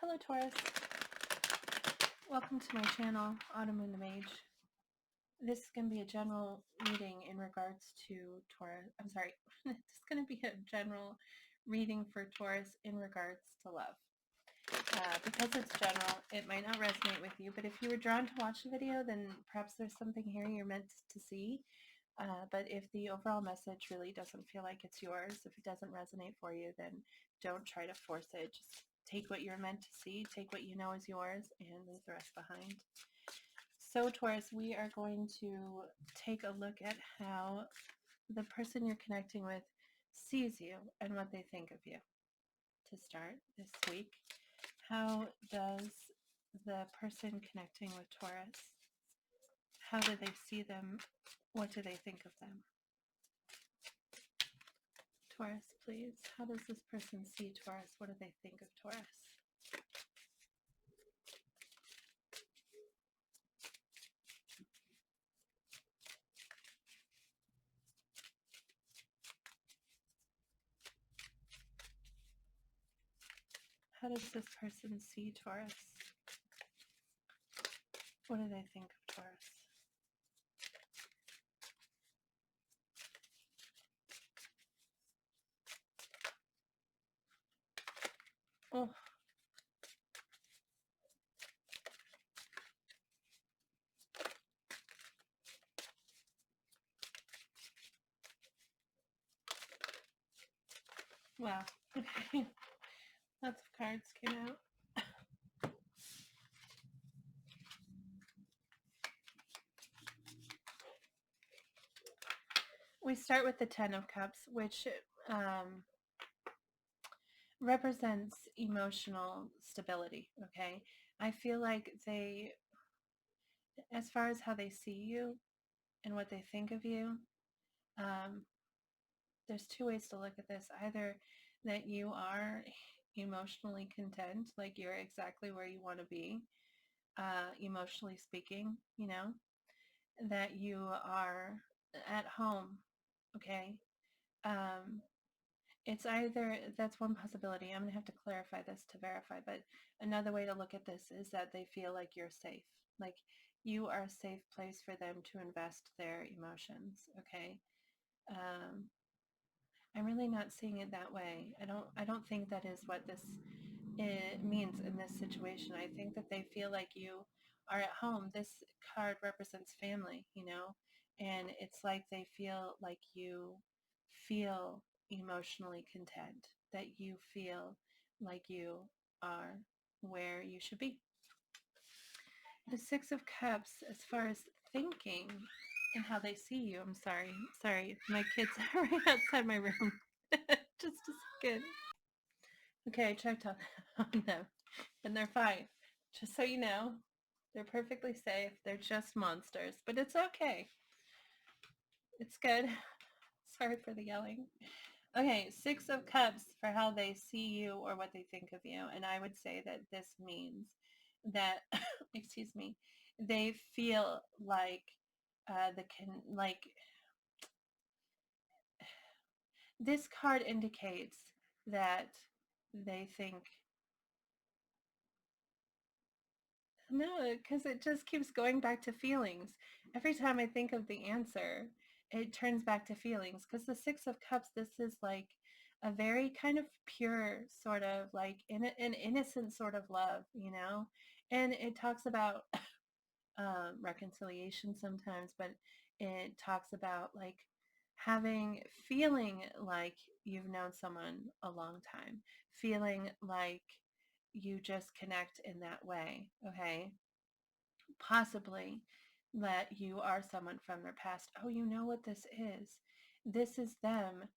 Hello Taurus, welcome to my channel, Autumn and the Mage. This is going to be a general reading in regards to Taurus, this is going to be a general reading for Taurus in regards to love. Because it's general, it might not resonate with you, but if you were drawn to watch the video, then perhaps there's something here you're meant to see. But if the overall message really doesn't feel like it's yours, if it doesn't resonate for you, then don't try to force it. Just take what you're meant to see, take what you know is yours, and leave the rest behind. So Taurus, we are going to take a look at how the person you're connecting with sees you and what they think of you. To start this week, how does the person connecting with Taurus, how do they see them? What do they think of them? Taurus, please. How does this person see Taurus? What do they think of Taurus? How does this person see Taurus? What do they think of Taurus? Oh. Wow. Okay. Lots of cards came out. We start with the Ten of Cups, which represents emotional stability, okay? I feel like they, as far as how they see you and what they think of you, there's two ways to look at this. Either that you are emotionally content, like you're exactly where you want to be, emotionally speaking, you know, that you are at home, okay? It's either, that's one possibility. I'm going to have to clarify this to verify, but another way to look at this is that they feel like you're safe, like you are a safe place for them to invest their emotions, okay? I'm really not seeing it that way. I don't think that is what this means in this situation. I think that they feel like you are at home. This card represents family, you know, and it's like they feel like you feel emotionally content, that you feel like you are where you should be. The Six of Cups, as far as thinking and how they see you, I'm sorry, my kids are right outside my room. Just a second. Okay, I checked on them, and they're fine. Just so you know, they're perfectly safe. They're just monsters, but it's okay. It's good. Sorry for the yelling. Okay, Six of Cups for how they see you or what they think of you. And I would say that this means that, excuse me, they feel like this card indicates that they think, no, because it just keeps going back to feelings. Every time I think of the answer, it turns back to feelings. Because the Six of Cups, this is like a very kind of pure sort of like an innocent sort of love, you know? And it talks about reconciliation sometimes, but it talks about like feeling like you've known someone a long time, feeling like you just connect in that way, okay? Possibly that you are someone from their past. Oh, you know what this is? This is them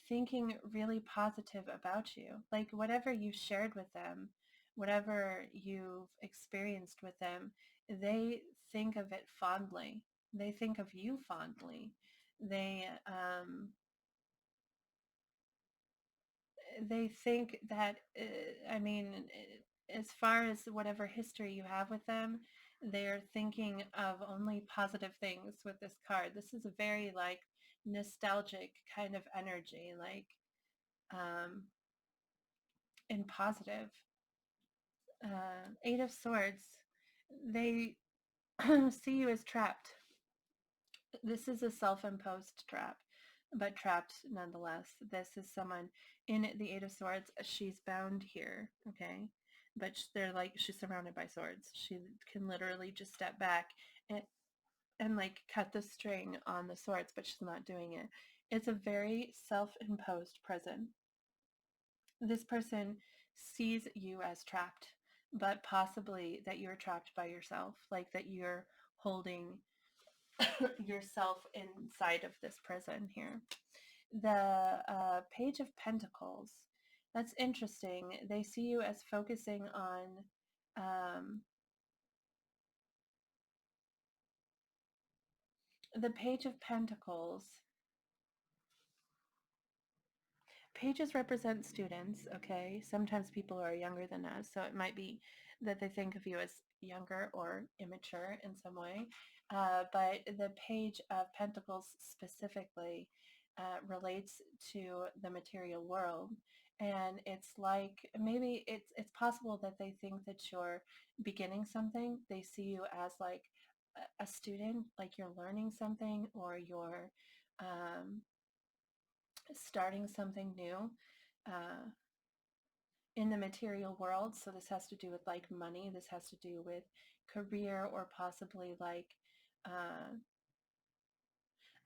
thinking really positive about you. Like whatever you shared with them, whatever you've experienced with them, they think of it fondly. They think of you fondly. They think that, as far as whatever history you have with them, they're thinking of only positive things with this card. This is a very like nostalgic kind of energy, like and positive. Eight of Swords, they see you as trapped. This is a self-imposed trap, but trapped nonetheless. This is someone in the Eight of Swords. She's bound here, okay? But they're like, she's surrounded by swords. She can literally just step back and, like cut the string on the swords, but she's not doing it. It's a very self-imposed prison. This person sees you as trapped, but possibly that you're trapped by yourself, like that you're holding yourself inside of this prison here. The Page of Pentacles, that's interesting. They see you as focusing on the Page of Pentacles. Pages represent students, okay? Sometimes people are younger than us, so it might be that they think of you as younger or immature in some way. But the Page of Pentacles specifically relates to the material world. And it's like, maybe it's possible that they think that you're beginning something. They see you as like a student, like you're learning something, or you're starting something new uh, in the material world. So this has to do with like money. This has to do with career, or possibly like, uh,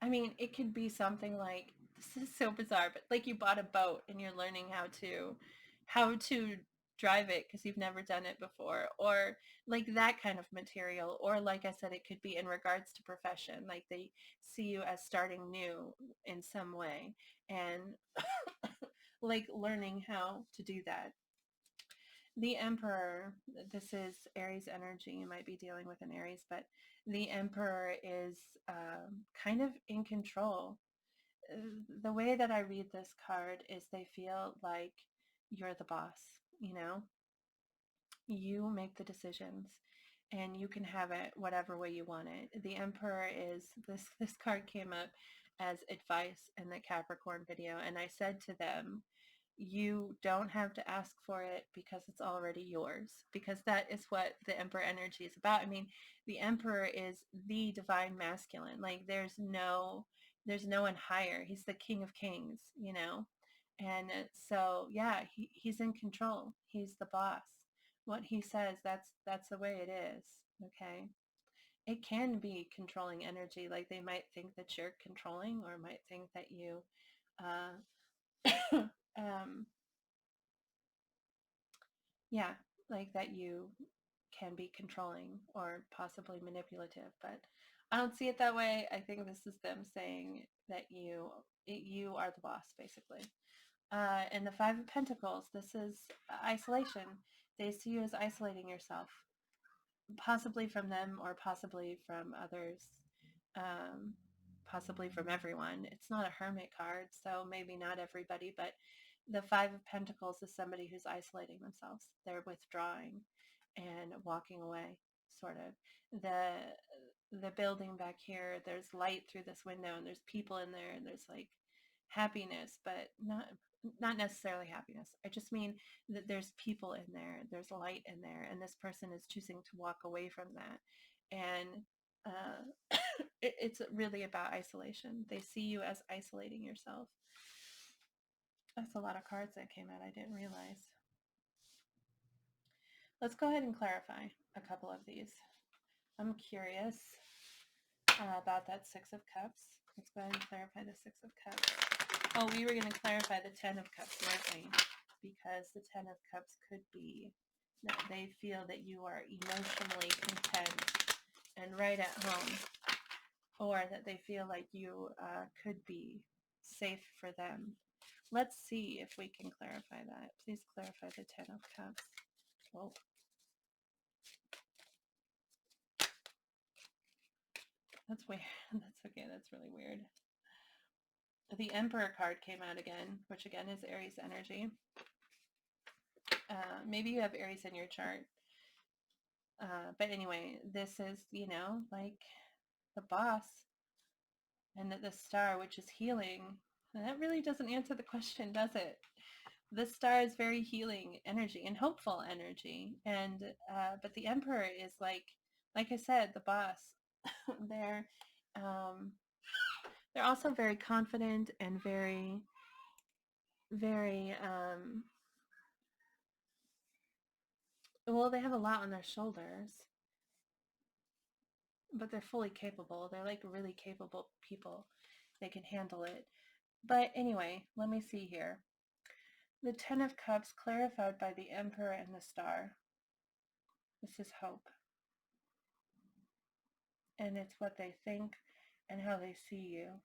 I mean, it could be something like, this is so bizarre, but like you bought a boat and you're learning how to drive it because you've never done it before, or like that kind of material. Or like I said, it could be in regards to profession, like they see you as starting new in some way, and like learning how to do that. The Emperor, this is Aries energy. You might be dealing with an Aries, but the Emperor is kind of in control. The way that I read this card is they feel like you're the boss, you know? You make the decisions and you can have it whatever way you want it. The Emperor is, this card came up as advice in the Capricorn video, and I said to them, you don't have to ask for it because it's already yours, because that is what the Emperor energy is about. I mean, the Emperor is the divine masculine. Like there's no one higher. He's the king of kings, you know? And so yeah, he's in control. He's the boss. What he says, that's the way it is. Okay. It can be controlling energy. Like they might think that you're controlling, or might think that you um yeah, like that you can be controlling or possibly manipulative, but I don't see it that way. I think this is them saying that you are the boss, basically. And the Five of Pentacles, this is isolation. They see you as isolating yourself, possibly from them, or possibly from others, um, possibly from everyone. It's not a hermit card, so maybe not everybody, but the Five of Pentacles is somebody who's isolating themselves. They're withdrawing and walking away, sort of. The building back here, there's light through this window, and there's people in there, and there's like happiness, but not necessarily happiness. I just mean that there's people in there, there's light in there, and this person is choosing to walk away from that. And it's really about isolation. They see you as isolating yourself. That's a lot of cards that came out. I didn't realize. Let's go ahead and clarify a couple of these. I'm curious about that Six of Cups. Let's go ahead and clarify the Six of Cups. Oh, we were going to clarify the Ten of Cups, weren't we? Because the Ten of Cups could be that they feel that you are emotionally content and right at home, or that they feel like you could be safe for them. Let's see if we can clarify that. Please clarify the Ten of Cups. Oh, that's weird. That's okay. That's really weird. The Emperor card came out again, which again is Aries energy. Maybe you have Aries in your chart. But anyway, this is, like the boss, and the star, which is healing. And that really doesn't answer the question, does it? The star is very healing energy and hopeful energy, and but the Emperor is like I said, the boss. they're um, they're also very confident and very well. They have a lot on their shoulders, but they're fully capable. They're like really capable people. They can handle it. But anyway, let me see here. The Ten of Cups clarified by the Emperor and the Star. This is hope. And it's what they think and how they see you.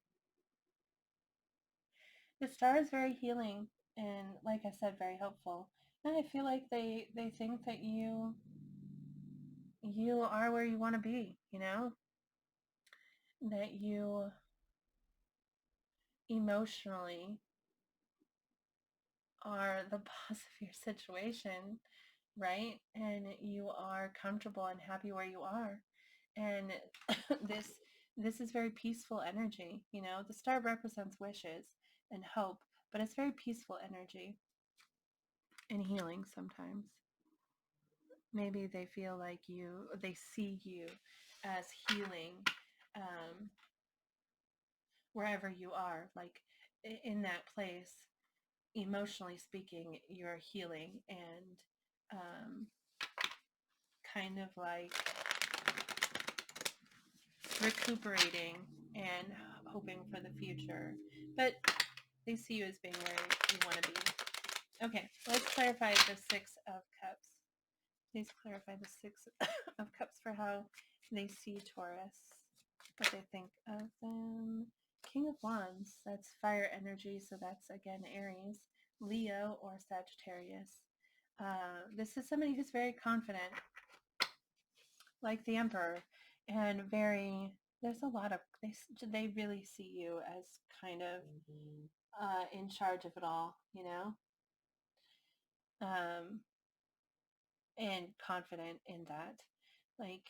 The Star is very healing and, like I said, very hopeful. And I feel like they think that you are where you want to be, you know? That you emotionally are the boss of your situation, right? And you are comfortable and happy where you are. And this this is very peaceful energy, you know. The star represents wishes and hope, but it's very peaceful energy and healing sometimes. Maybe they feel like they see you as healing um, wherever you are, like in that place, emotionally speaking, you're healing and kind of like recuperating and hoping for the future. But they see you as being where you want to be. Okay, let's clarify the Six of Cups. Please clarify the Six of Cups for how they see Taurus, what they think of them. King of Wands, that's fire energy, so that's again Aries, Leo, or Sagittarius. This is somebody who's very confident, like the Emperor, and very, there's a lot of, they really see you as kind of in charge of it all, you know, um, and confident in that. Like,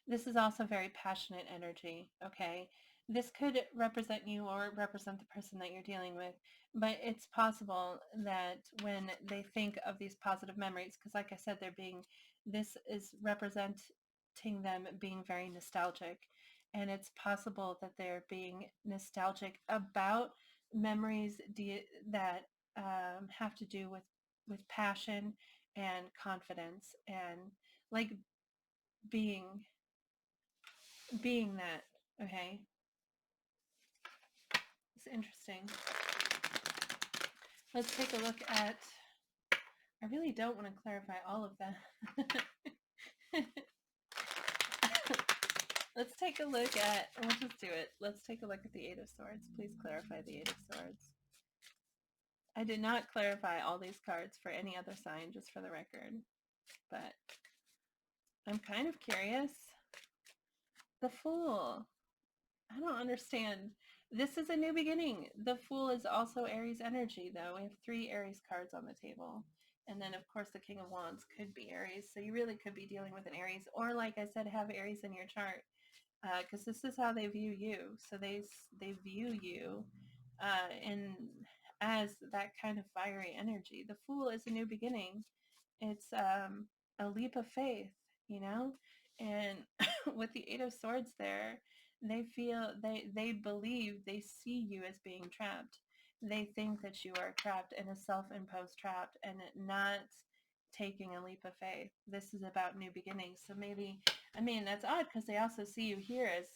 this is also very passionate energy, okay? This could represent you or represent the person that you're dealing with, but it's possible that when they think of these positive memories, because like I said, this is representing them being very nostalgic, and it's possible that they're being nostalgic about memories that have to do with passion and confidence and like being being that, okay? It's interesting. Let's take a look at, I really don't want to clarify all of that. Let's take a look at, we'll just do it. Let's take a look at the Eight of Swords. Please clarify the Eight of Swords. I did not clarify all these cards for any other sign, just for the record. But I'm kind of curious. The Fool. I don't understand. This is a new beginning. The Fool is also Aries energy, though. We have 3 Aries cards on the table. And then, of course, the King of Wands could be Aries. So you really could be dealing with an Aries. Or, like I said, have Aries in your chart. Because this is how they view you. So they view you as that kind of fiery energy. The Fool is a new beginning. It's a leap of faith, you know? And with the Eight of Swords there, they believe, they see you as being trapped. They think that you are trapped in a self-imposed trap and not taking a leap of faith. This is about new beginnings. So maybe, I mean, that's odd because they also see you here as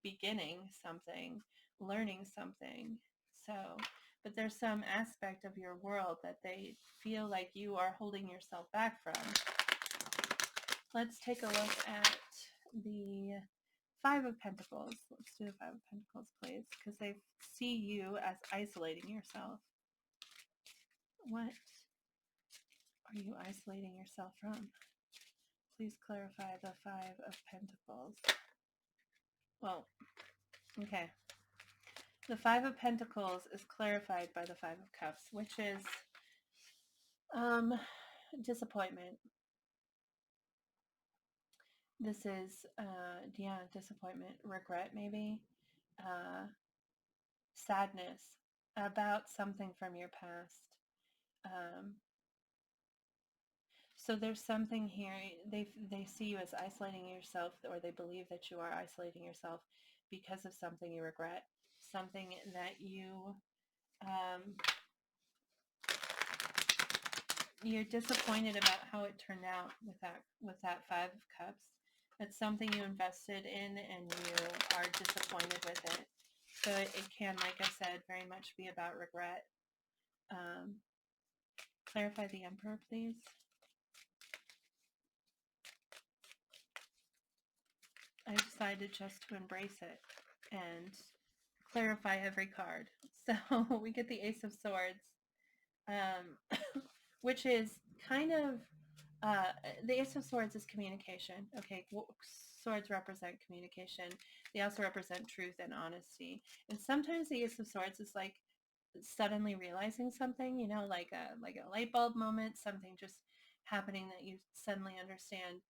beginning something, learning something. So, but there's some aspect of your world that they feel like you are holding yourself back from. Let's take a look at the Five of Pentacles. Let's do the Five of Pentacles, please, because they see you as isolating yourself. What are you isolating yourself from? Please clarify the Five of Pentacles. Well, okay. The Five of Pentacles is clarified by the Five of Cups, which is disappointment. This is, disappointment, regret maybe, sadness. about something from your past. Um, so there's something here. They see you as isolating yourself, or they believe that you are isolating yourself because of something you regret, something that um, you're disappointed about how it turned out with that Five of Cups. It's something you invested in, and you are disappointed with it. So it can, like I said, very much be about regret. Um, Clarify the Emperor, please. I decided just to embrace it and clarify every card. So we get the Ace of Swords, um, which is kind of uh, the Ace of Swords is communication. Okay, swords represent communication. They also represent truth and honesty. And sometimes the Ace of Swords is like suddenly realizing something, like a light bulb moment, something just happening that you suddenly understand.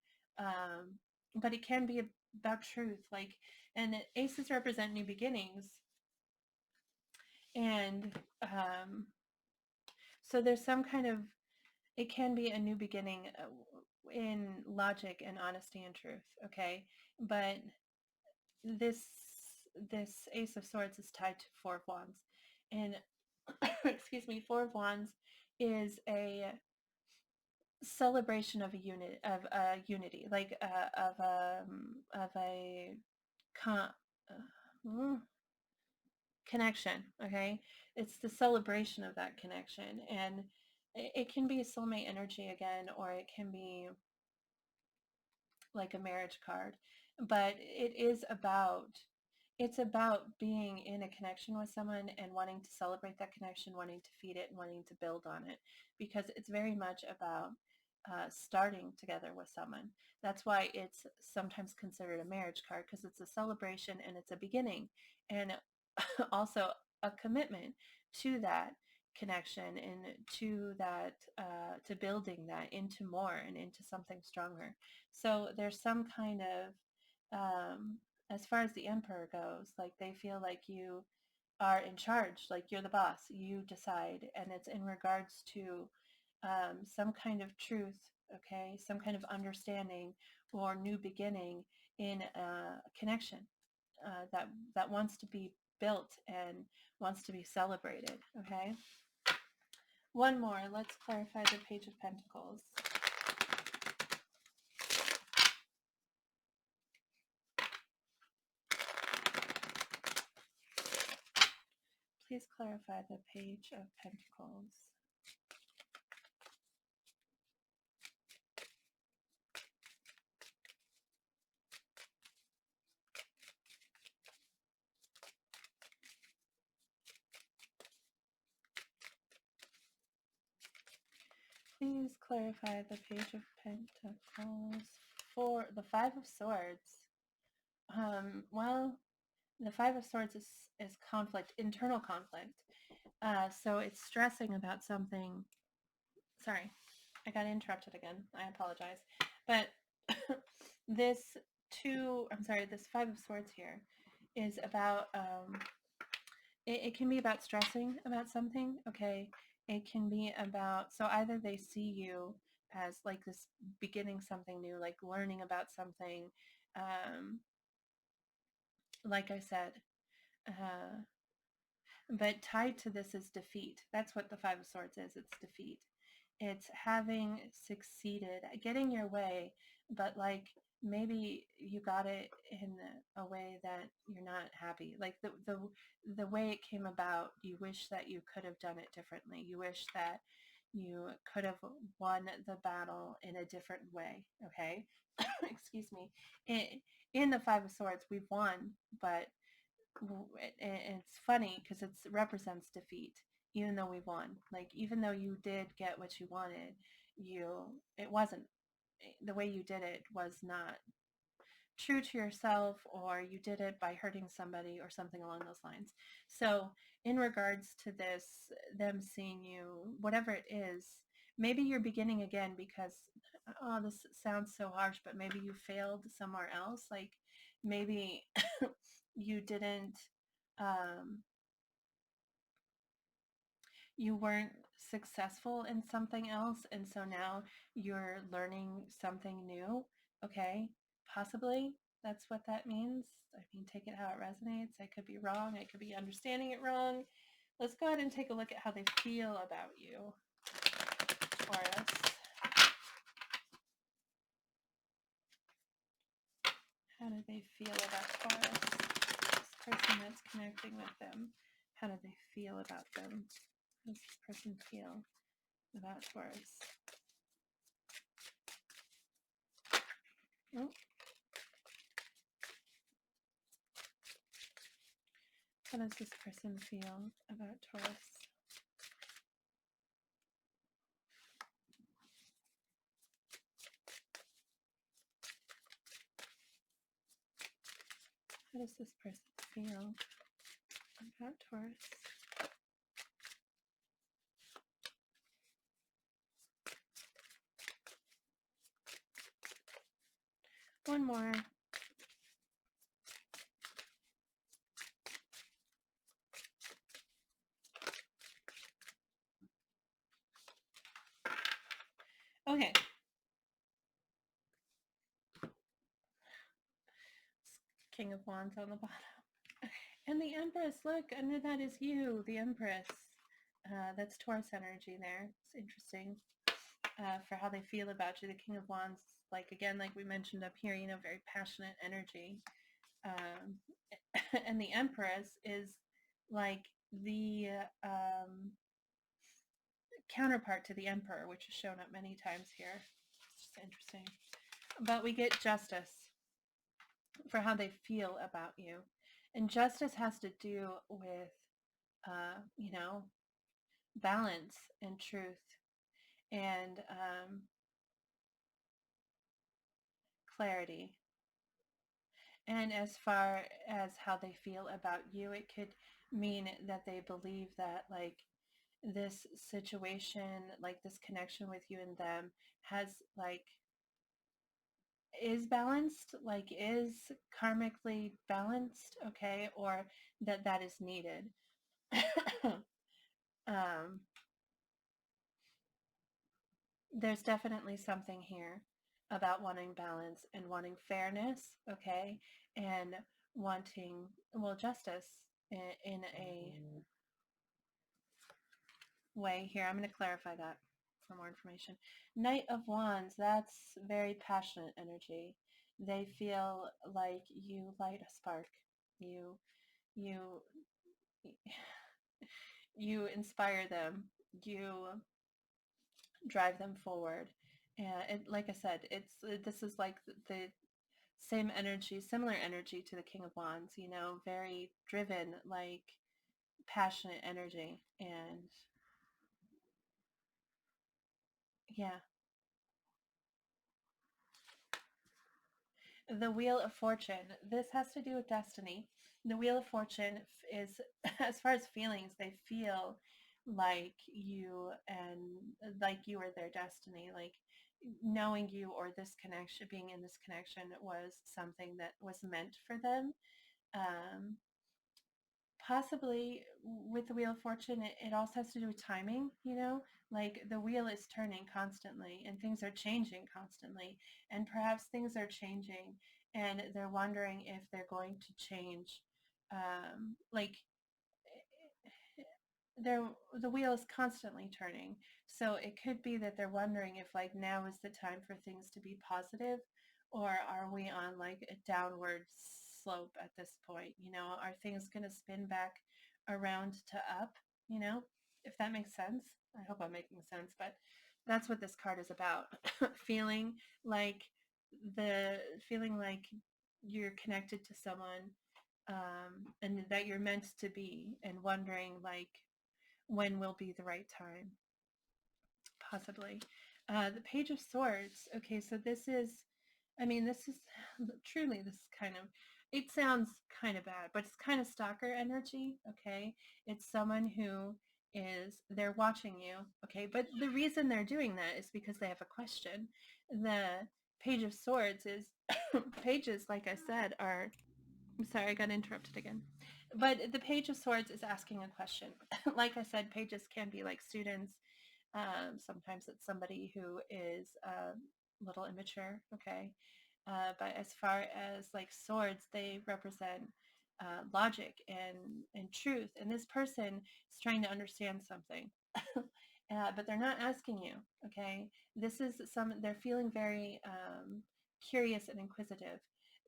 But it can be about truth, and aces represent new beginnings, and so there's some kind of, it can be a new beginning in logic and honesty and truth. Okay, but this this Ace of Swords is tied to Four of Wands, and excuse me, Four of Wands is a celebration of a unit of unity, like of a con- uh, connection. Okay, it's the celebration of that connection, and it can be soulmate energy again, or it can be like a marriage card, but it's about being in a connection with someone and wanting to celebrate that connection, wanting to feed it, and wanting to build on it, because it's very much about starting together with someone. That's why it's sometimes considered a marriage card, because it's a celebration and it's a beginning, and also a commitment to that connection, and to that to building that into more and into something stronger. So there's some kind of as far as the Emperor goes, like they feel like you are in charge, like you're the boss, you decide, and it's in regards to some kind of truth, okay, some kind of understanding or new beginning in a connection that wants to be built and wants to be celebrated. Okay, one more. Let's clarify the Page of Pentacles. Please clarify the Page of Pentacles. Please clarify the Page of Pentacles for the Five of Swords. Well, the Five of Swords is conflict, internal conflict. So it's stressing about something. Sorry, I got interrupted again. I apologize. But this this Five of Swords here is about, it can be about stressing about something, okay? It can be about, so either they see you as like this beginning something new, like learning about something, um, like I said, uh, but tied to this is defeat. That's what the Five of Swords is. It's defeat. It's having succeeded, getting your way, but like maybe you got it in a way that you're not happy. Like the way it came about, you wish that you could have done it differently. You wish that you could have won the battle in a different way. Okay, excuse me. In the Five of Swords, we've won, but it's funny because it represents defeat, even though we won. Like, even though you did get what you wanted, it wasn't, the way you did it was not true to yourself, or you did it by hurting somebody or something along those lines. So in regards to this, them seeing you, whatever it is, maybe you're beginning again because, oh, this sounds so harsh, but maybe you failed somewhere else. Like maybe you didn't, um, you weren't successful in something else, and so now you're learning something new. Okay, possibly that's what that means. I mean, take it how it resonates. I could be wrong. I could be understanding it wrong. Let's go ahead and take a look at how they feel about you, Taurus. How do they feel about Taurus? This person that's connecting with them. How do they feel about them? How does this person feel about Taurus? Oh. How does this person feel about Taurus? How does this person feel about Taurus? One more. Okay. King of Wands on the bottom. And the Empress, look, under that is you, the Empress. That's Taurus energy there. It's interesting for how they feel about you. The King of Wands, like again, like we mentioned up here, very passionate energy. And the Empress is like the counterpart to the Emperor, which has shown up many times here. It's just interesting. But we get Justice for how they feel about you. And justice has to do with, balance and truth and clarity. And as far as how they feel about you, it could mean that they believe that, like, this situation, like this connection with you and them has, like, is balanced, like is karmically balanced, okay, or that is needed. um, there's definitely something here about wanting balance and wanting fairness, okay, and wanting, well, justice in a way here. I'm going to clarify that for more information. Knight of Wands, that's very passionate energy. They feel like you light a spark. You you you inspire them. You drive them forward. And like I said, this is like the same energy, similar energy to the King of Wands, very driven, like passionate energy. And yeah, the Wheel of Fortune, this has to do with destiny. The Wheel of Fortune is, as far as feelings, they feel like you and like you are their destiny, like knowing you or this connection, being in this connection was something that was meant for them. Um, Possibly with the Wheel of Fortune, it also has to do with timing, like the wheel is turning constantly and things are changing constantly. And perhaps things are changing and they're wondering if they're going to change. Like they're, the wheel is constantly turning. So it could be that they're wondering if like now is the time for things to be positive, or are we on like a downward slope at this point? Are things going to spin back around to up, if that makes sense? I hope I'm making sense, but that's what this card is about. feeling like the feeling like you're connected to someone, and that you're meant to be, and wondering like when will be the right time, possibly. The Page of Swords. Okay, so this is, this is truly, this kind of, it sounds kind of bad, but it's kind of stalker energy, okay? It's someone who they're watching you, okay? But the reason they're doing that is because they have a question. The Page of Swords is, pages, like I said, are, I'm sorry, I got interrupted again. But the Page of Swords is asking a question. Like I said, pages can be like students. Sometimes it's somebody who is a little immature, okay? But as far as like swords, they represent logic and truth. And this person is trying to understand something, but they're not asking you, okay? They're feeling very curious and inquisitive.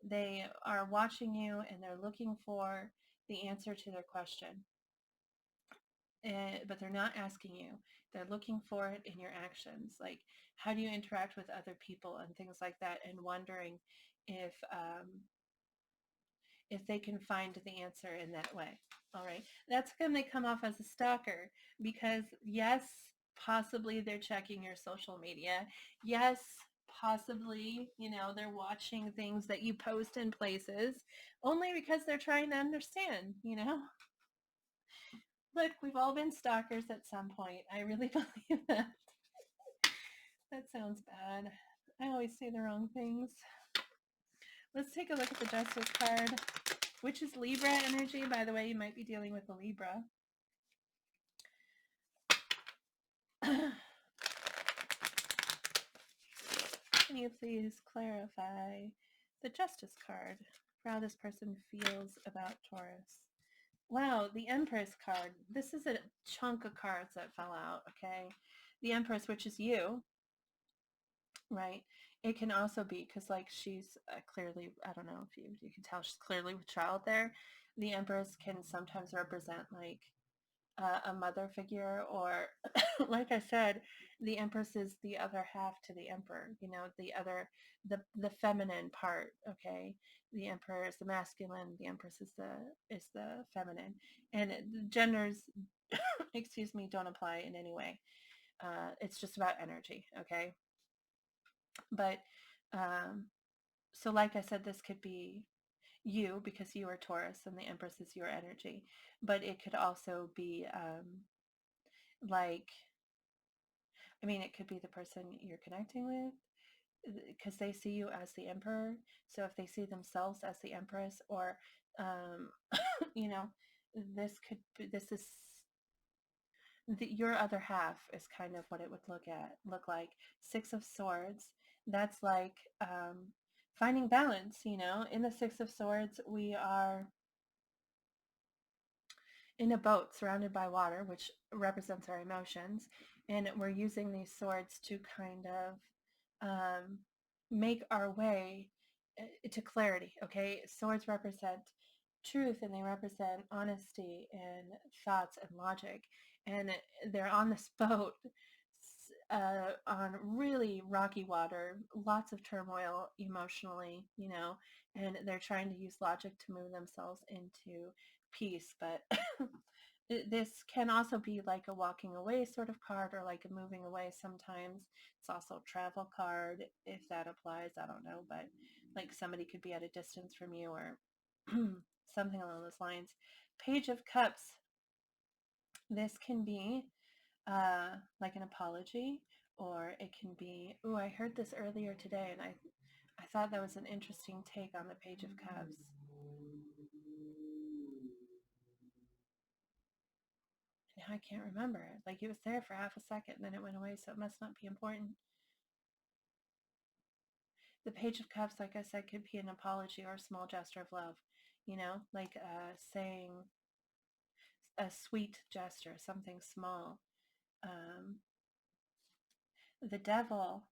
They are watching you and they're looking for the answer to their question. But they're not asking you. They're looking for it in your actions. Like, how do you interact with other people and things like that, and wondering if they can find the answer in that way. All right. That's going to come off as a stalker because, yes, possibly they're checking your social media. Yes, possibly, they're watching things that you post in places only because they're trying to understand. Look, we've all been stalkers at some point. I really believe that. That sounds bad. I always say the wrong things. Let's take a look at the Justice card, which is Libra energy. By the way, you might be dealing with a Libra. Can you please clarify the Justice card for how this person feels about Taurus? Wow, the Empress card. This is a chunk of cards that fell out, okay? The Empress, which is you, right? It can also be because, like, she's clearly, I don't know if you can tell she's clearly with child there. The Empress can sometimes represent, like, a mother figure, or like I said, the Empress is the other half to the Emperor, the feminine part. Okay, the Emperor is the masculine, the Empress is the feminine, and the genders excuse me, don't apply in any way. It's just about energy. Okay, but um, so like I said, this could be you because you are Taurus and the Empress is your energy, but it could also be like, I mean, it could be the person you're connecting with because they see you as the emperor. So if they see themselves as the empress, or, um, you know, this is your other half is kind of what it would look like. Six of Swords. That's like finding balance. In the Six of Swords, we are in a boat surrounded by water, which represents our emotions. And we're using these swords to kind of make our way to clarity. Okay. Swords represent truth and they represent honesty and thoughts and logic. And they're on this boat on really rocky water, lots of turmoil emotionally, and they're trying to use logic to move themselves into peace. But this can also be like a walking away sort of card, or like a moving away sometimes. It's also a travel card, if that applies. I don't know, but like somebody could be at a distance from you, or something along those lines. Page of Cups. This can be like an apology, or it can be, oh, I heard this earlier today, and I thought that was an interesting take on the Page of Cups. Now I can't remember it. Like, it was there for half a second, and then it went away, so it must not be important. The Page of Cups, like I said, could be an apology or a small gesture of love, like saying a sweet gesture, something small. Um, the Devil,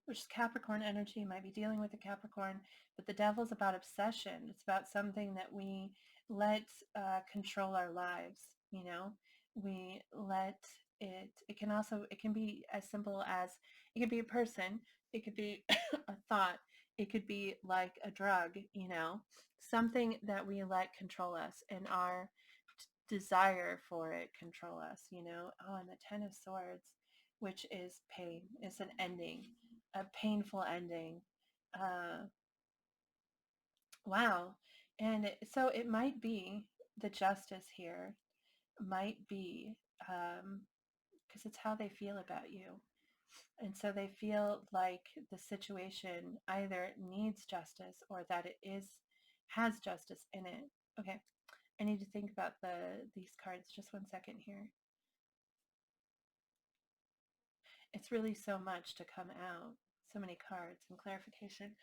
which is Capricorn energy, might be dealing with a Capricorn, but the Devil is about obsession. It's about something that we let control our lives. We let it can be as simple as, it could be a person, it could be a thought, it could be like a drug, something that we let control us, and our desire for it control us. Oh, and the Ten of Swords, which is pain. It's an ending, a painful ending. Uh, wow. And so it might be the Justice here, might be because it's how they feel about you. And so they feel like the situation either needs justice or that it has justice in it. Okay. I need to think about these cards. Just one second here. It's really so much to come out. So many cards and clarification.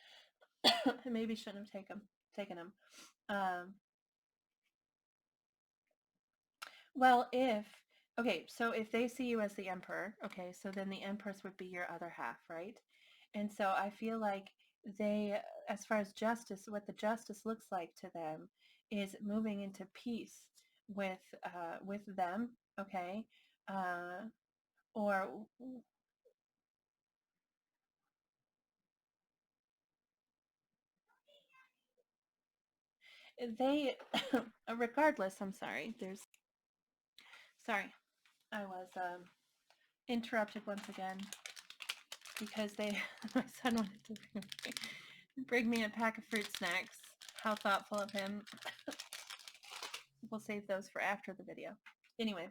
I maybe shouldn't have taken them. Well, okay, so if they see you as the emperor, okay, so then the empress would be your other half, right? And so I feel like they, as far as justice, what the justice looks like to them is moving into peace with them, okay, or they, regardless. I'm sorry. Sorry, I was interrupted once again because my son wanted to bring me a pack of fruit snacks. How thoughtful of him. We'll save those for after the video. Anyway,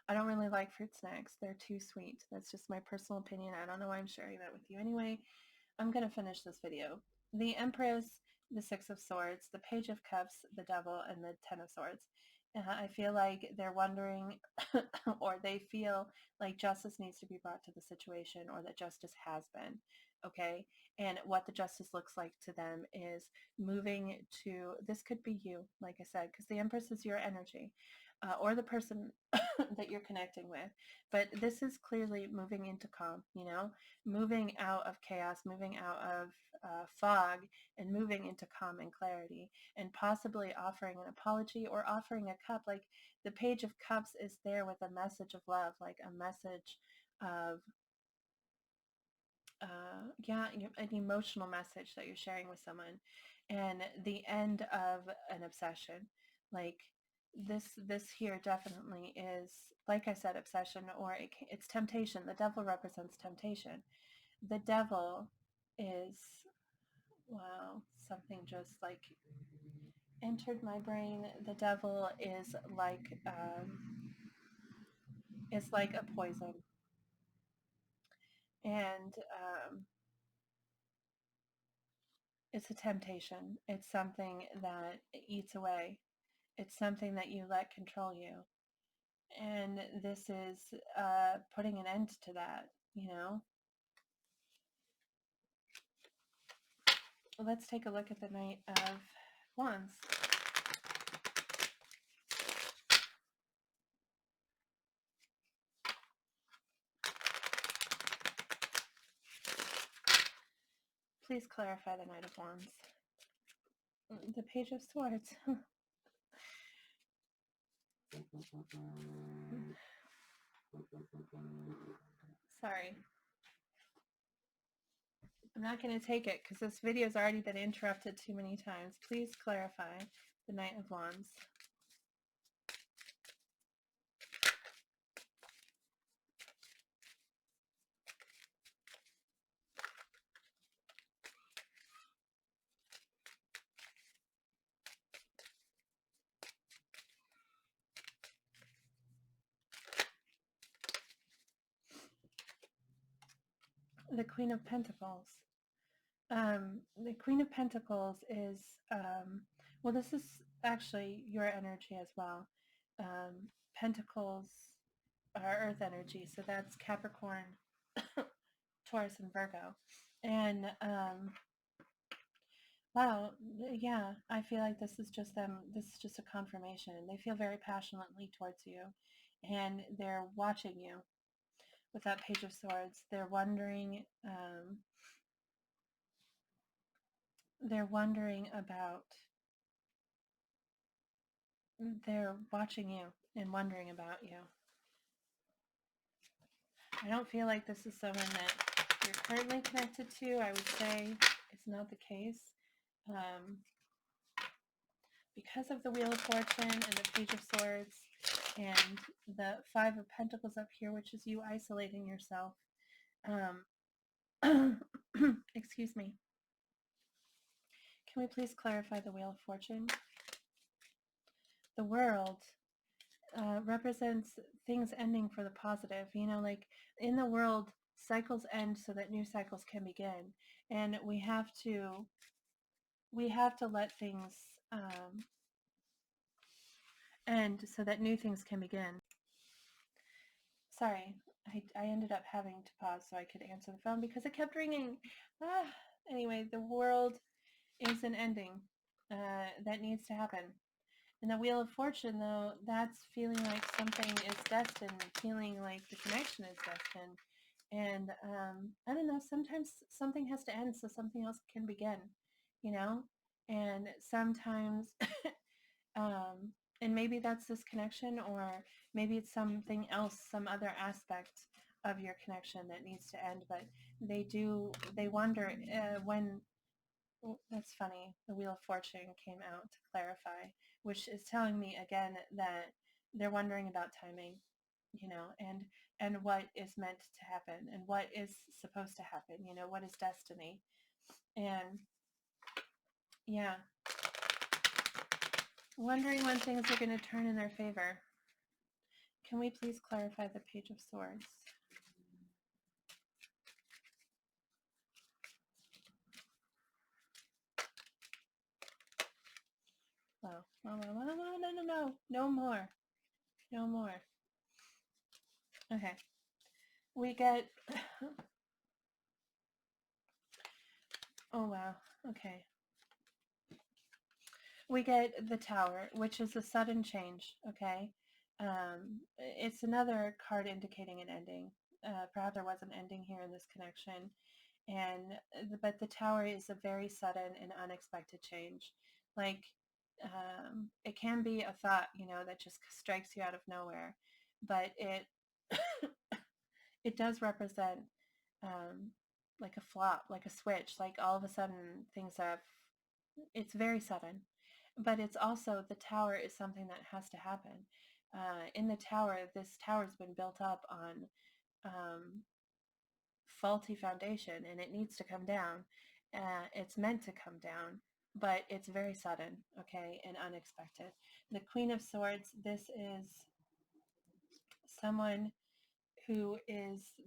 I don't really like fruit snacks. They're too sweet. That's just my personal opinion. I don't know why I'm sharing that with you. Anyway, I'm going to finish this video. The Empress, the Six of Swords, the Page of Cups, the Devil, and the Ten of Swords. I feel like they're wondering or they feel like justice needs to be brought to the situation, or that justice has been. Okay. And what the justice looks like to them is moving to, this could be you, like I said, because the Empress is your energy, or the person that you're connecting with. But this is clearly moving into calm, moving out of chaos, moving out of fog, and moving into calm and clarity, and possibly offering an apology or offering a cup. Like the Page of Cups is there with a message of love, like a message of yeah, an emotional message that you're sharing with someone, and the end of an obsession. Like this here definitely is, like I said, obsession, or it's temptation. The devil represents temptation. The devil is, wow, something just like entered my brain. The devil is like a poison, and it's a temptation. It's something that eats away. It's something that you let control you. And this is putting an end to that. Let's take a look at the Knight of Wands. Please clarify the Knight of Wands. The Page of Swords. Sorry. I'm not going to take it because this video has already been interrupted too many times. Please clarify the Knight of Wands. The Queen of Pentacles. The Queen of Pentacles is, well, this is actually your energy as well. Pentacles are earth energy, so that's Capricorn, Taurus, and Virgo. And wow, yeah, I feel like this is just them. This is just a confirmation. They feel very passionately towards you, and they're watching you with that Page of Swords. They're wondering. They're wondering about. They're watching you and wondering about you. I don't feel like this is someone that you're currently connected to. I would say it's not the case. Because of the Wheel of Fortune and the Page of Swords and the Five of Pentacles up here, which is you isolating yourself. Excuse me. Can we please clarify the Wheel of Fortune? The World represents things ending for the positive. Like in the world, cycles end so that new cycles can begin, and we have to let things and so that new things can begin. Sorry, I ended up having to pause so I could answer the phone because it kept ringing. Ah, anyway, the world is an ending that needs to happen. And the Wheel of Fortune, though, that's feeling like something is destined, feeling like the connection is destined. And I don't know, sometimes something has to end so something else can begin, you know? And sometimes, um, and maybe that's this connection, or maybe it's something else, some other aspect of your connection that needs to end. But they wonder when. Well, that's funny. The Wheel of Fortune came out to clarify, which is telling me again that they're wondering about timing, and what is meant to happen and what is supposed to happen, what is destiny. And yeah, wondering when things are going to turn in their favor. Can we please clarify the Page of Swords? Oh, no, no more. No more. Okay. We get, oh wow, okay. We get the Tower, which is a sudden change, okay? It's another card indicating an ending. Perhaps there was an ending here in this connection. But the Tower is a very sudden and unexpected change. Like, it can be a thought, that just strikes you out of nowhere. But it does represent um, like a flop, like a switch, like all of a sudden things have, it's very sudden. But it's also, the tower is something that has to happen. In the tower, this tower's been built up on faulty foundation and it needs to come down. It's meant to come down, but it's very sudden, okay, and unexpected. The Queen of Swords, this is someone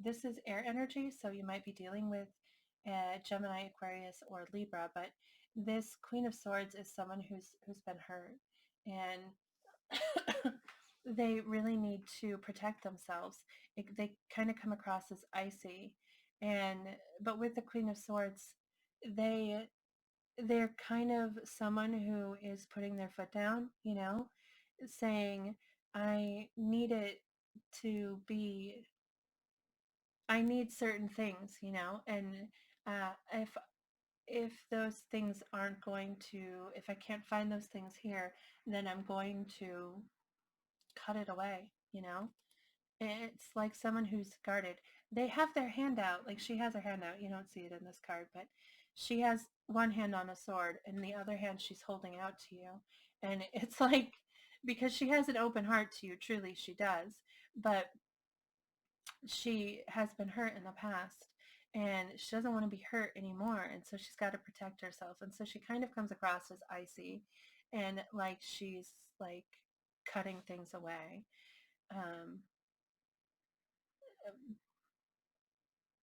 this is air energy, so you might be dealing with Gemini, Aquarius, or Libra, but this Queen of Swords is someone who's been hurt, and they really need to protect themselves. They kind of come across as icy, but with the Queen of Swords, they're kind of someone who is putting their foot down, saying, I need it to be I need certain things, and if those things aren't going to, if I can't find those things here, then I'm going to cut it away, It's like someone who's guarded. They have their hand out, like she has her hand out. You don't see it in this card, but she has one hand on a sword and the other hand she's holding out to you. And it's like, because she has an open heart to you, truly she does. But she has been hurt in the past and she doesn't want to be hurt anymore, and so she's got to protect herself, and so she kind of comes across as icy and like she's like cutting things away. um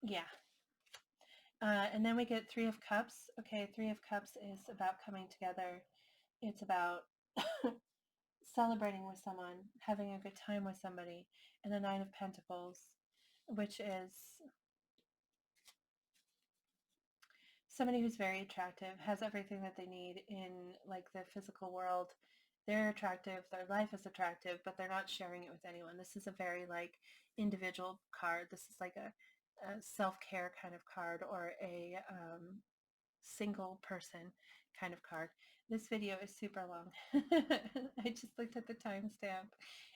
yeah. And then we get Three of Cups. Okay, Three of Cups is about coming together. It's about celebrating with someone, having a good time with somebody. And the Nine of Pentacles, which is somebody who's very attractive, has everything that they need in like the physical world. They're attractive, their life is attractive, but they're not sharing it with anyone. This is a very like individual card. This is like a self-care kind of card, or a single person kind of card. This video is super long. I just looked at the timestamp.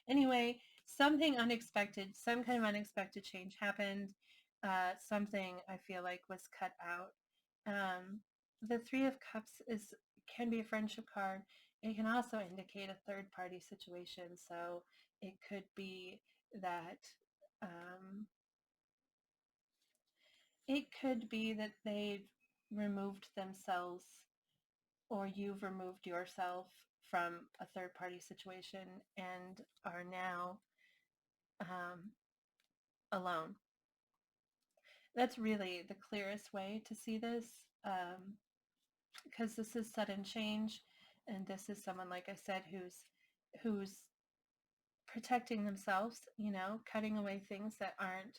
Anyway, something unexpected, some kind of unexpected change happened. Something I feel like was cut out. The Three of Cups can be a friendship card. It can also indicate a third party situation. So it could be that they've removed themselves, or you've removed yourself from a third party situation and are now um, alone. That's really the clearest way to see this, because this is sudden change, and this is someone, like I said, who's protecting themselves, you know, cutting away things that aren't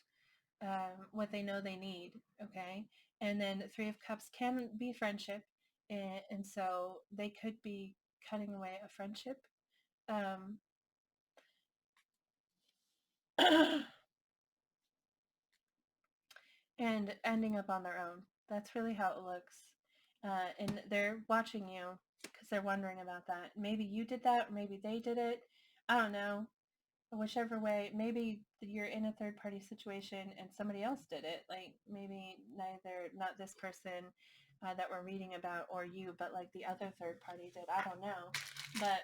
what they know they need, okay? And then the Three of Cups can be friendship, and so they could be cutting away a friendship. Um, and ending up on their own. That's really how it looks. And they're watching you because they're wondering about that. Maybe you did that, or maybe they did it. I don't know. Whichever way, maybe you're in a third party situation and somebody else did it. Like maybe not this person that we're reading about or you, but like the other third party did. I don't know. But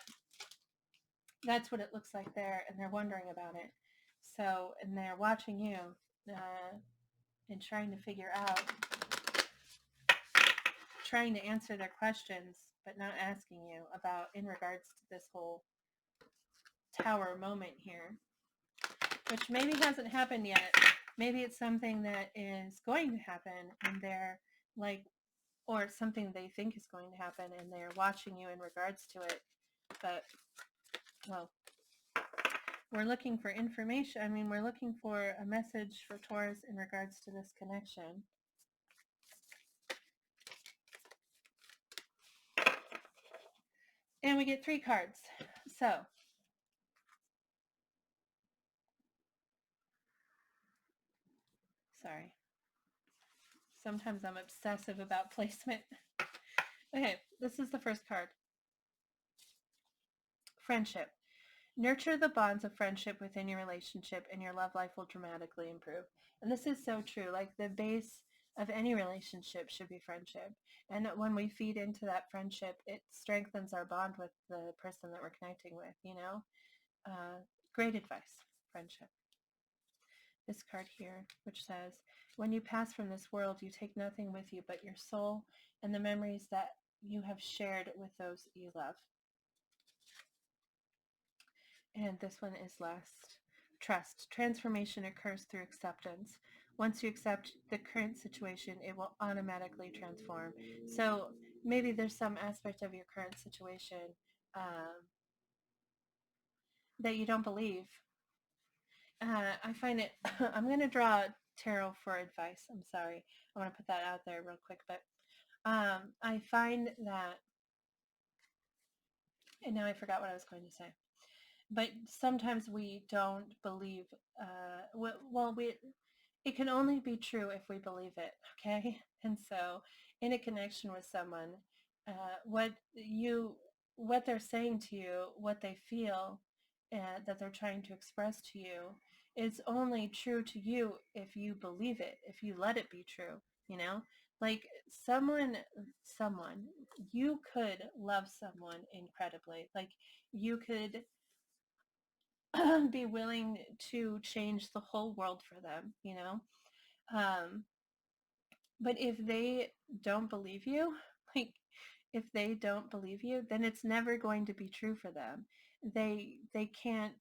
that's what it looks like there, and they're wondering about it. So, and they're watching you and trying to figure out, trying to answer their questions, but not asking you about in regards to this whole tower moment here, which maybe hasn't happened yet. Maybe it's something that is going to happen and they're like, or something they think is going to happen and they're watching you in regards to it. But, well, we're looking for information. I mean, we're looking for a message for Taurus in regards to this connection. And we get 3 cards. So, sorry. Sometimes I'm obsessive about placement. Okay, this is the first card. Friendship. Nurture the bonds of friendship within your relationship and your love life will dramatically improve. And this is so true. Like the base of any relationship should be friendship. And when we feed into that friendship, it strengthens our bond with the person that we're connecting with, you know? Great advice, friendship. This card here, which says, when you pass from this world, you take nothing with you but your soul and the memories that you have shared with those you love. And this one is last. Trust. Transformation occurs through acceptance. Once you accept the current situation, it will automatically transform. So maybe there's some aspect of your current situation that you don't believe. I find it, I'm going to draw tarot for advice. I'm sorry. I want to put that out there real quick. But I find that, and now I forgot what I was going to say. But sometimes we don't believe, it can only be true if we believe it, okay? And so in a connection with someone, what they're saying to you, what they feel that they're trying to express to you is only true to you if you believe it, if you let it be true, you know? Like someone, you could love someone incredibly. Like you could be willing to change the whole world for them, you know? Um, but if they don't believe you, like if they don't believe you, then it's never going to be true for them. They can't,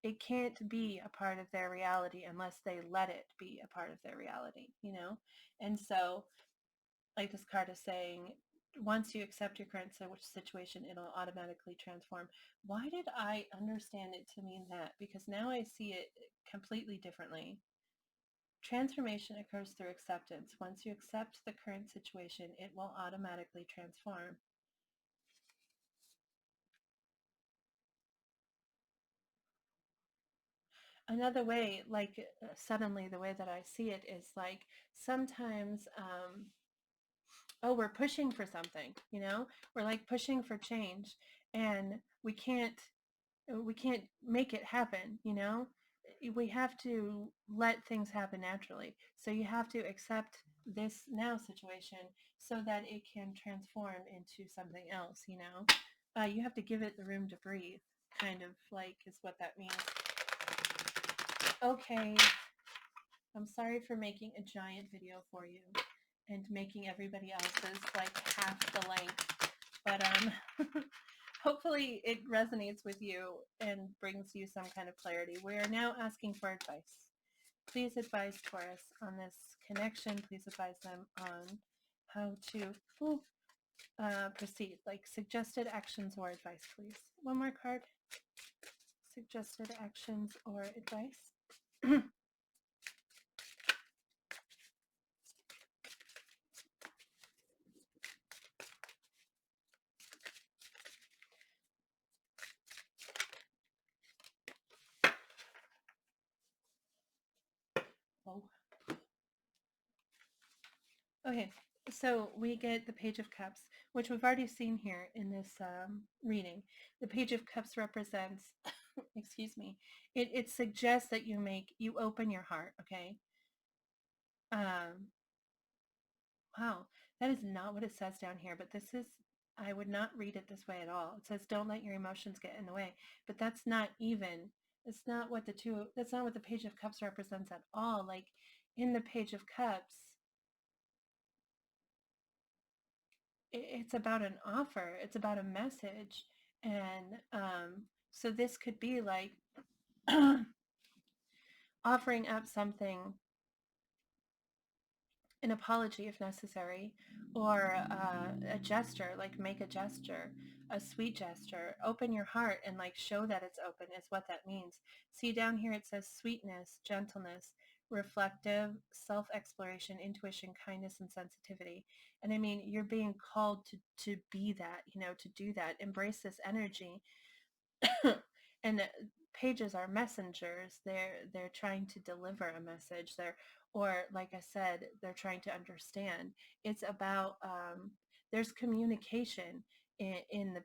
it can't be a part of their reality unless they let it be a part of their reality, you know? And so like this card is saying, once you accept your current situation, it'll automatically transform. Why did I understand it to mean that? Because now I see it completely differently. Transformation occurs through acceptance. Once you accept the current situation, it will automatically transform. Another way, like suddenly the way that I see it is like sometimes oh, we're pushing for something, you know, we're like pushing for change and we can't make it happen, you know, we have to let things happen naturally. So you have to accept this now situation so that it can transform into something else, you know. You have to give it the room to breathe, kind of like is what that means. Okay, I'm sorry for making a giant video for you and making everybody else's like half the length, but hopefully it resonates with you and brings you some kind of clarity. We are now asking for advice. Please advise Taurus on this connection. Please advise them on how to proceed, like suggested actions or advice, please. One more card. suggested actions or advice? Oh. Okay, so we get the Page of Cups, which we've already seen here in this reading. The Page of Cups represents, excuse me, it suggests that you open your heart, okay? Um, wow, that is not what it says down here, but this is, I would not read it this way at all. It says, don't let your emotions get in the way, but that's not even, that's not what the Page of Cups represents at all. Like in the Page of Cups, it's about an offer, it's about a message. And so this could be like offering up something, an apology if necessary, or a gesture, like make a gesture, a sweet gesture, open your heart and like show that it's open is what that means. See down here it says sweetness, gentleness, reflective, self-exploration, intuition, kindness, and sensitivity. And I mean, you're being called to be that, to do that, embrace this energy. And pages are messengers. They're trying to deliver a message. Or like I said, they're trying to understand. It's about there's communication in the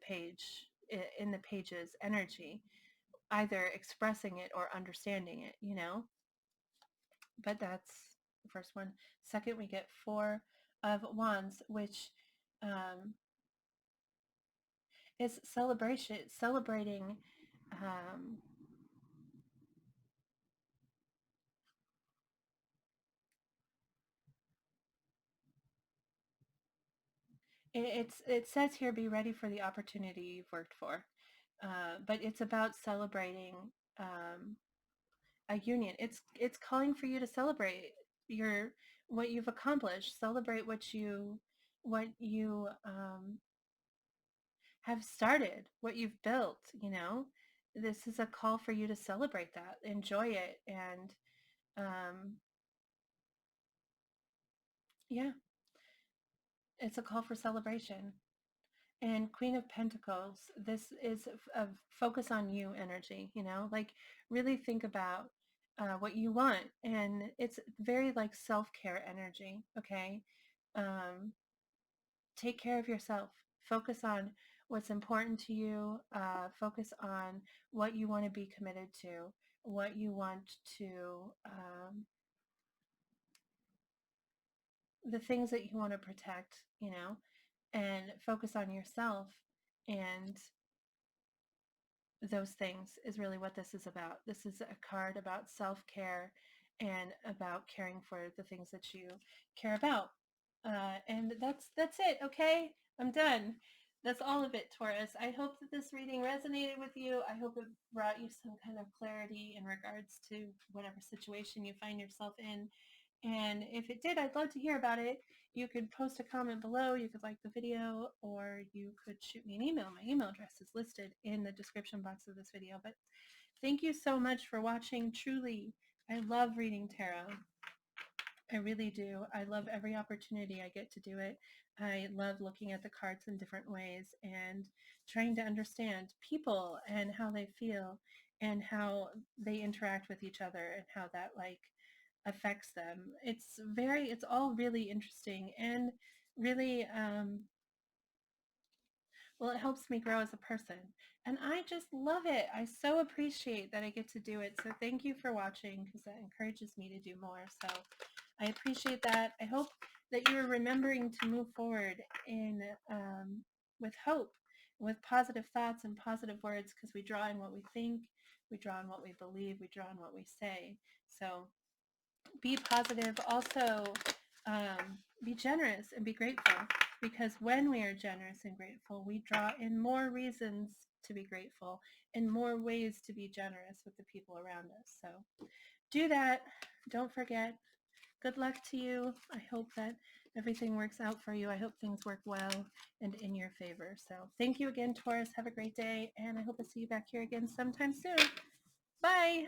in the page's energy, either expressing it or understanding it. But that's the first one. Second, we get Four of Wands, which is celebrating um, it says here, be ready for the opportunity you've worked for. But it's about celebrating a union. It's calling for you to celebrate your what you've accomplished. Celebrate what you have started, what you've built. This is a call for you to celebrate that, enjoy it, and yeah, it's a call for celebration. And Queen of Pentacles, this is a focus on you energy, like really think about what you want. And it's very like self-care energy, okay? Um, take care of yourself. Focus on what's important to you. Focus on what you want to be committed to, what you want to, the things that you want to protect, and focus on yourself. And those things is really what this is about. This is a card about self-care and about caring for the things that you care about. And that's it. Okay, I'm done. That's all of it, Taurus. I hope that this reading resonated with you. I hope it brought you some kind of clarity in regards to whatever situation you find yourself in. And if it did, I'd love to hear about it. You could post a comment below, you could like the video, or you could shoot me an email. My email address is listed in the description box of this video. But thank you so much for watching. Truly, I love reading tarot. I really do. I love every opportunity I get to do it. I love looking at the cards in different ways and trying to understand people and how they feel and how they interact with each other and how that like affects them. It's all really interesting and really, well, it helps me grow as a person. And I just love it. I so appreciate that I get to do it. So thank you for watching because that encourages me to do more. So I appreciate that. I hope that you're remembering to move forward with hope, with positive thoughts and positive words, because we draw in what we think, we draw in what we believe, we draw in what we say. So be positive. Also, be generous and be grateful, because when we are generous and grateful, we draw in more reasons to be grateful and more ways to be generous with the people around us. So do that. Don't forget. Good luck to you. I hope that everything works out for you. I hope things work well and in your favor. So thank you again, Taurus. Have a great day, and I hope to see you back here again sometime soon. Bye.